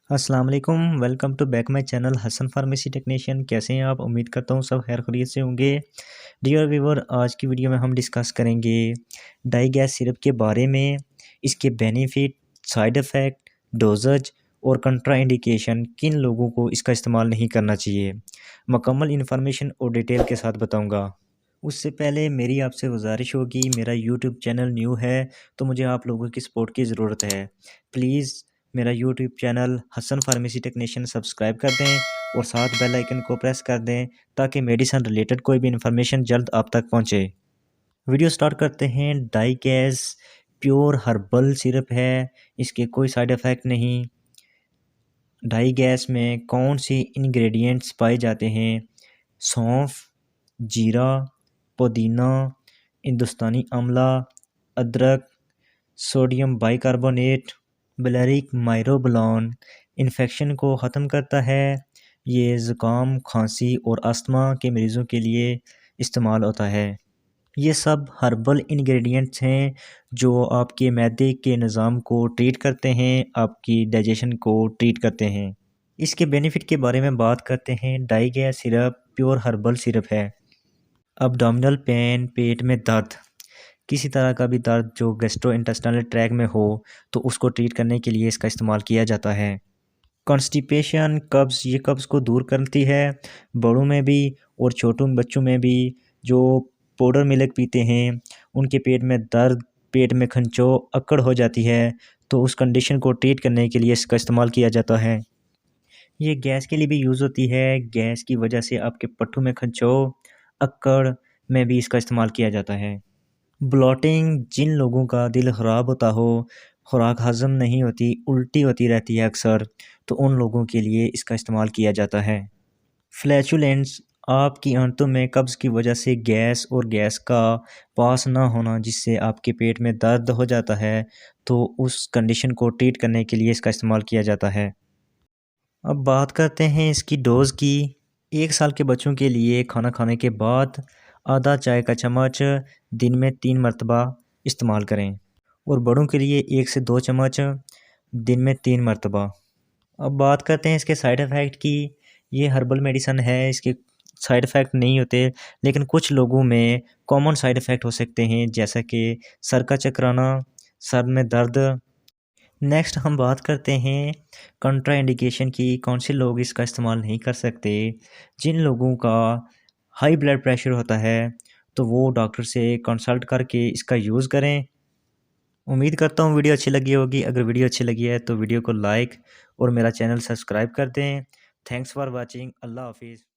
अस्सलाम वालेकुम, welcome to back my channel Hasan pharmacy technician. कैसे हैं आप? उम्मीद करता हूँ सब खैर खैरियत से होंगे। डियर व्यूअर, आज की वीडियो में हम डिस्कस करेंगे डाई गैस सिरप के बारे में, इसके बेनिफिट, साइड इफ़ेक्ट, डोजेज और कंट्रा इंडिकेशन, किन लोगों को इसका इस्तेमाल नहीं करना चाहिए। मुकम्मल इन्फॉर्मेशन और डिटेल के साथ बताऊँगा। उससे पहले मेरी आपसे गुजारिश होगी, मेरा यूट्यूब चैनल न्यू है तो मुझे आप लोगों की सपोर्ट की ज़रूरत है। प्लीज़ मेरा YouTube channel Hasan pharmacy technician subscribe कर दें और साथ बेल आइकन को प्रेस कर दें ताकि मेडिसिन रिलेटेड कोई भी इन्फॉर्मेशन जल्द आप तक पहुंचे। वीडियो स्टार्ट करते हैं। डाई गैस प्योर हर्बल सिरप है, इसके कोई साइड इफ़ेक्ट नहीं। डाई गैस में कौन सी इंग्रेडिएंट्स पाए जाते हैं? सौंफ, जीरा, पुदीना, हिंदुस्तानी आंवला, अदरक, सोडियम बाइकार्बोनेट, बेलेरिक माइरोबलोन इन्फेक्शन को ख़त्म करता है। ये ज़ुकाम, खांसी और अस्थमा के मरीज़ों के लिए इस्तेमाल होता है। ये सब हर्बल इंग्रेडिएंट्स हैं जो आपके मैदे के निज़ाम को ट्रीट करते हैं, आपकी डाइजेशन को ट्रीट करते हैं। इसके बेनिफिट के बारे में बात करते हैं। डाई गैस सिरप प्योर हर्बल सिरप है। अब्डोमिनल पेन, पेट में दर्द, किसी तरह का भी दर्द जो गैस्ट्रोइंटेस्टाइनल ट्रैक में हो तो उसको ट्रीट करने के लिए इसका इस्तेमाल किया जाता है। कॉन्स्टिपेशन, कब्ज़, ये कब्ज़ को दूर करती है, बड़ों में भी और छोटों बच्चों में भी। जो पाउडर मिल्क पीते हैं उनके पेट में दर्द, पेट में खंचो, अक्कड़ हो जाती है तो उस कंडीशन को ट्रीट करने के लिए इसका इस्तेमाल किया जाता है। ये गैस के लिए भी यूज़ होती है, गैस की वजह से आपके पट्टों में खंचो, अक्कड़ में भी इसका इस्तेमाल किया जाता है। ब्लॉटिंग, जिन लोगों का दिल ख़राब होता हो, खुराक हज़म नहीं होती, उल्टी होती रहती है अक्सर, तो उन लोगों के लिए इसका इस्तेमाल किया जाता है। फ्लैचुलेंट्स, आपकी आंतों में कब्ज़ की वजह से गैस और गैस का पास ना होना जिससे आपके पेट में दर्द हो जाता है, तो उस कंडीशन को ट्रीट करने के लिए इसका इस्तेमाल किया जाता है। अब बात करते हैं इसकी डोज़ की। 1 साल के बच्चों के लिए खाना खाने के बाद आधा चाय का चम्मच दिन में 3 मरतबा इस्तेमाल करें और बड़ों के लिए 1 से 2 चम्मच दिन में 3 मरतबा। अब बात करते हैं इसके साइड इफ़ेक्ट की। ये हर्बल मेडिसिन है, इसके साइड इफ़ेक्ट नहीं होते, लेकिन कुछ लोगों में कॉमन साइड इफ़ेक्ट हो सकते हैं जैसा कि सर का चकराना, सर में दर्द। नेक्स्ट हम बात करते हैं कंट्रा इंडिकेशन की, कौन से लोग इसका इस्तेमाल नहीं कर सकते। जिन लोगों का हाई ब्लड प्रेशर होता है तो वो डॉक्टर से कंसल्ट करके इसका यूज़ करें। उम्मीद करता हूँ वीडियो अच्छी लगी होगी। अगर वीडियो अच्छी लगी है तो वीडियो को लाइक और मेरा चैनल सब्सक्राइब कर दें। Thanks for watching. अल्लाह हाफिज़।